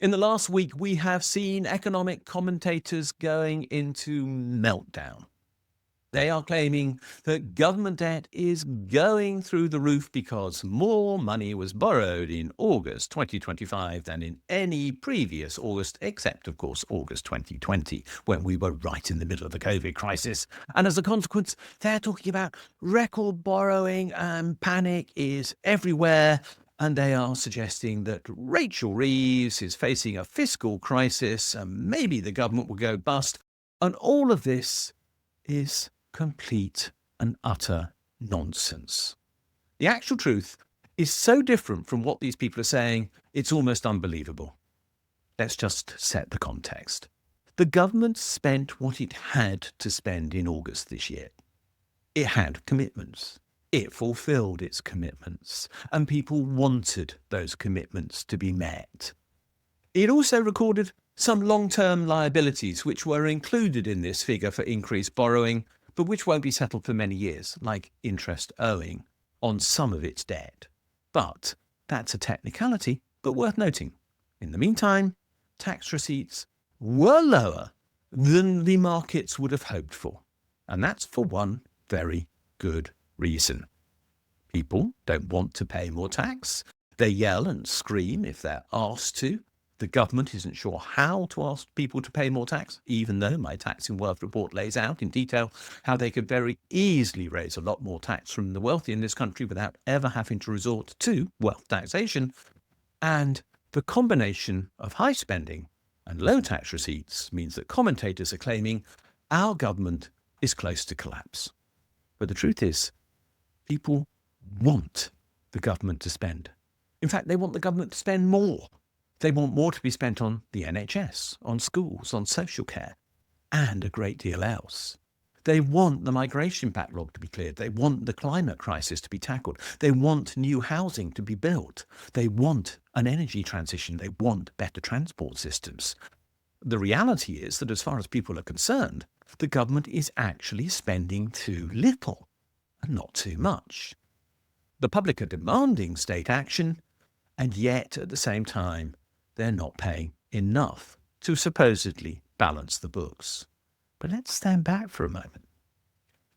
In the last week, we have seen economic commentators going into meltdown. They are claiming that government debt is going through the roof because more money was borrowed in August 2025 than in any previous August, except, of course, August 2020, when we were right in the middle of the COVID crisis. And as a consequence, they're talking about record borrowing and panic is everywhere. And they are suggesting that Rachel Reeves is facing a fiscal crisis and maybe the government will go bust. And all of this is complete and utter nonsense. The actual truth is so different from what these people are saying, it's almost unbelievable. Let's just set the context. The government spent what it had to spend in August this year. It had commitments. It fulfilled its commitments, and people wanted those commitments to be met. It also recorded some long-term liabilities which were included in this figure for increased borrowing, but which won't be settled for many years, like interest owing on some of its debt. But that's a technicality, but worth noting. In the meantime, tax receipts were lower than the markets would have hoped for. And that's for one very good reason. People don't want to pay more tax. They yell and scream if they're asked to. The government isn't sure how to ask people to pay more tax, even though my Tax in Wealth report lays out in detail how they could very easily raise a lot more tax from the wealthy in this country without ever having to resort to wealth taxation. And the combination of high spending and low tax receipts means that commentators are claiming our government is close to collapse. But the truth is, people want the government to spend. In fact, they want the government to spend more. They want more to be spent on the NHS, on schools, on social care, and a great deal else. They want the migration backlog to be cleared. They want the climate crisis to be tackled. They want new housing to be built. They want an energy transition. They want better transport systems. The reality is that as far as people are concerned, the government is actually spending too little and not too much. The public are demanding state action, and yet at the same time, they're not paying enough to supposedly balance the books. But let's stand back for a moment.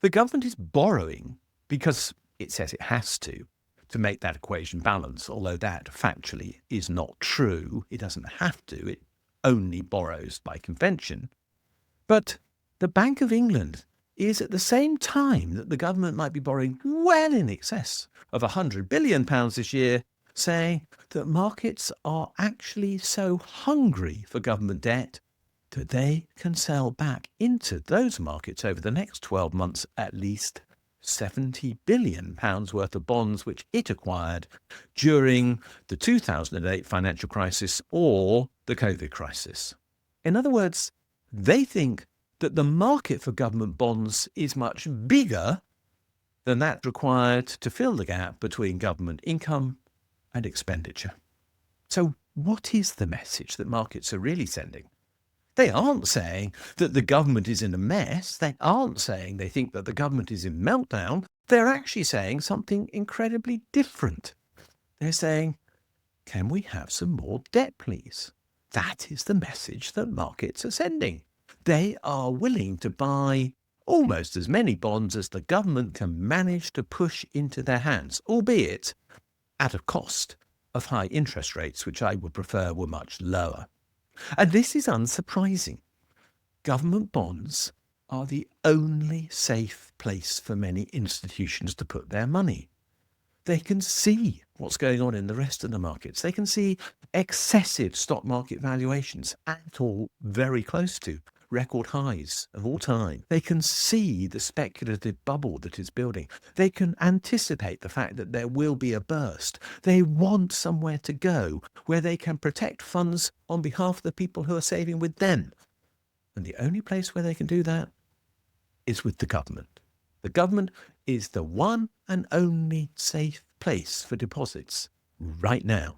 The government is borrowing because it says it has to make that equation balance, although that factually is not true. It doesn't have to. It only borrows by convention. But the Bank of England is at the same time that the government might be borrowing well in excess of £100 billion this year, saying that markets are actually so hungry for government debt that they can sell back into those markets over the next 12 months at least £70 billion worth of bonds which it acquired during the 2008 financial crisis or the COVID crisis. In other words, they think that the market for government bonds is much bigger than that required to fill the gap between government income and expenditure. So what is the message that markets are really sending? They aren't saying that the government is in a mess. They aren't saying they think that the government is in meltdown. They're actually saying something incredibly different. They're saying, can we have some more debt, please? That is the message that markets are sending. They are willing to buy almost as many bonds as the government can manage to push into their hands, albeit at a cost of high interest rates, which I would prefer were much lower. And this is unsurprising. Government bonds are the only safe place for many institutions to put their money. They can see what's going on in the rest of the markets. They can see excessive stock market valuations at all very close to record highs of all time. They can see the speculative bubble that is building. They can anticipate the fact that there will be a burst. They want somewhere to go where they can protect funds on behalf of the people who are saving with them. And the only place where they can do that is with the government. The government is the one and only safe place for deposits right now.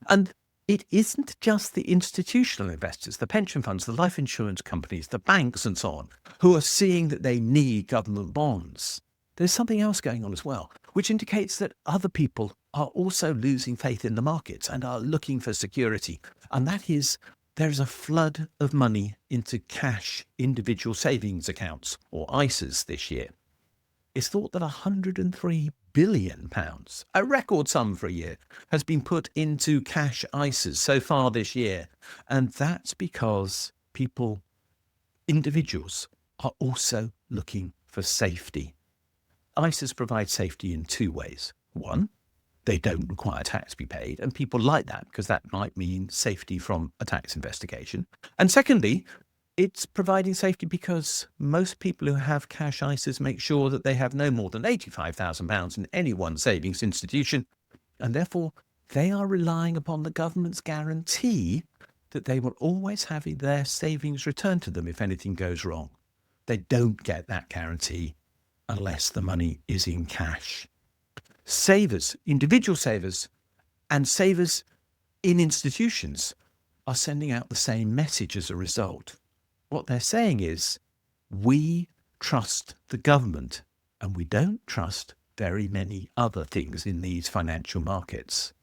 And it isn't just the institutional investors, the pension funds, the life insurance companies, the banks and so on, who are seeing that they need government bonds. There's something else going on as well, which indicates that other people are also losing faith in the markets and are looking for security. And that is, there's a flood of money into cash individual savings accounts, or ISAs, this year. It's thought that £103 billion, a record sum for a year, has been put into cash ISAs so far this year. And that's because individuals, are also looking for safety. ISAs provide safety in two ways. One, they don't require tax to be paid, and people like that because that might mean safety from a tax investigation. And secondly, it's providing safety because most people who have cash ISAs make sure that they have no more than £85,000 in any one savings institution, and therefore they are relying upon the government's guarantee that they will always have their savings returned to them if anything goes wrong. They don't get that guarantee unless the money is in cash. Savers, individual savers, and savers in institutions are sending out the same message as a result. What they're saying is, we trust the government and we don't trust very many other things in these financial markets.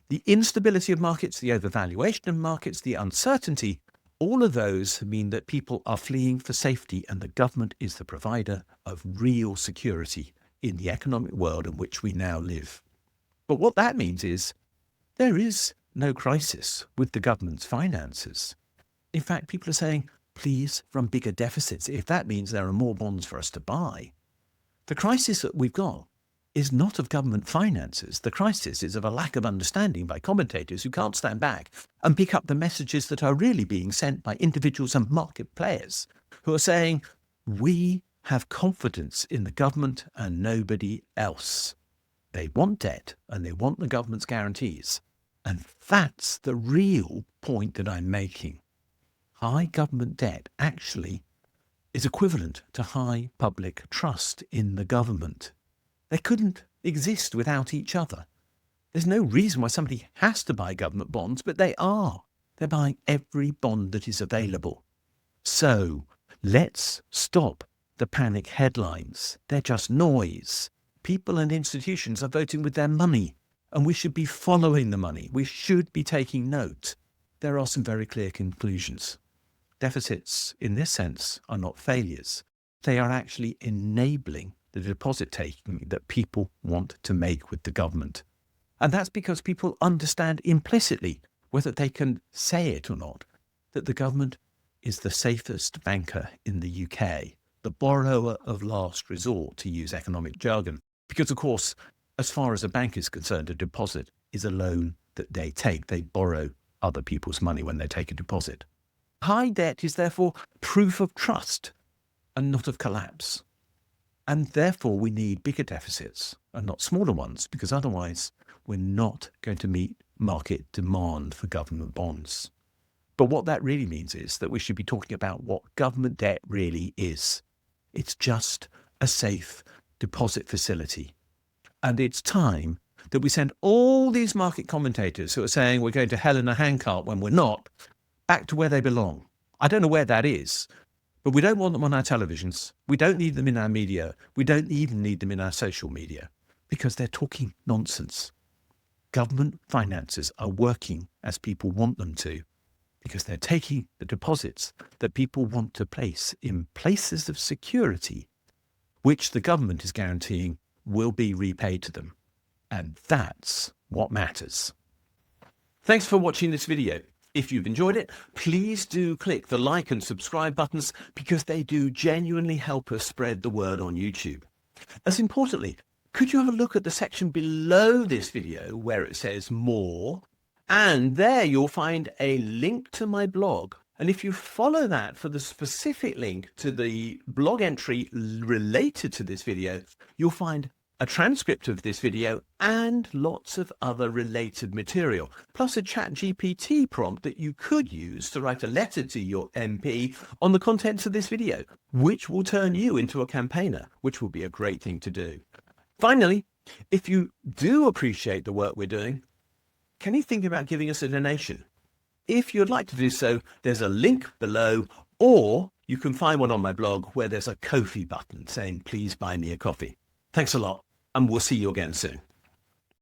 The instability of markets, the overvaluation of markets, the uncertainty, all of those mean that people are fleeing for safety, and the government is the provider of real security in the economic world in which we now live. But what that means is there is no crisis with the government's finances. In fact, people are saying, please run bigger deficits if that means there are more bonds for us to buy. The crisis that we've got is not of government finances. The crisis is of a lack of understanding by commentators who can't stand back and pick up the messages that are really being sent by individuals and market players who are saying, we have confidence in the government and nobody else. They want debt and they want the government's guarantees. And that's the real point that I'm making. High government debt actually is equivalent to high public trust in the government. They couldn't exist without each other. There's no reason why somebody has to buy government bonds, but they are. They're buying every bond that is available. So let's stop the panic headlines. They're just noise. People and institutions are voting with their money, and we should be following the money. We should be taking note. There are some very clear conclusions. Deficits, in this sense, are not failures. They are actually enabling the deposit taking that people want to make with the government. And that's because people understand implicitly, whether they can say it or not, that the government is the safest banker in the UK, the borrower of last resort, to use economic jargon. Because, of course, as far as a bank is concerned, a deposit is a loan that they take. They borrow other people's money when they take a deposit. High debt is therefore proof of trust and not of collapse. And therefore we need bigger deficits and not smaller ones, because otherwise we're not going to meet market demand for government bonds. But what that really means is that we should be talking about what government debt really is. It's just a safe deposit facility. And it's time that we send all these market commentators who are saying we're going to hell in a handcart when we're not, back to where they belong. I don't know where that is, but we don't want them on our televisions. We don't need them in our media. We don't even need them in our social media, because they're talking nonsense. Government finances are working as people want them to, because they're taking the deposits that people want to place in places of security, which the government is guaranteeing will be repaid to them. And that's what matters. Thanks for watching this video. If you've enjoyed it, please do click the like and subscribe buttons, because they do genuinely help us spread the word on YouTube. As importantly, could you have a look at the section below this video where it says more, and there you'll find a link to my blog. And if you follow that for the specific link to the blog entry related to this video, you'll find a transcript of this video and lots of other related material, plus a ChatGPT prompt that you could use to write a letter to your MP on the contents of this video, which will turn you into a campaigner, which will be a great thing to do. Finally, if you do appreciate the work we're doing, can you think about giving us a donation? If you'd like to do so, there's a link below, or you can find one on my blog where there's a Ko-fi button saying, please buy me a coffee. Thanks a lot, and we'll see you again soon.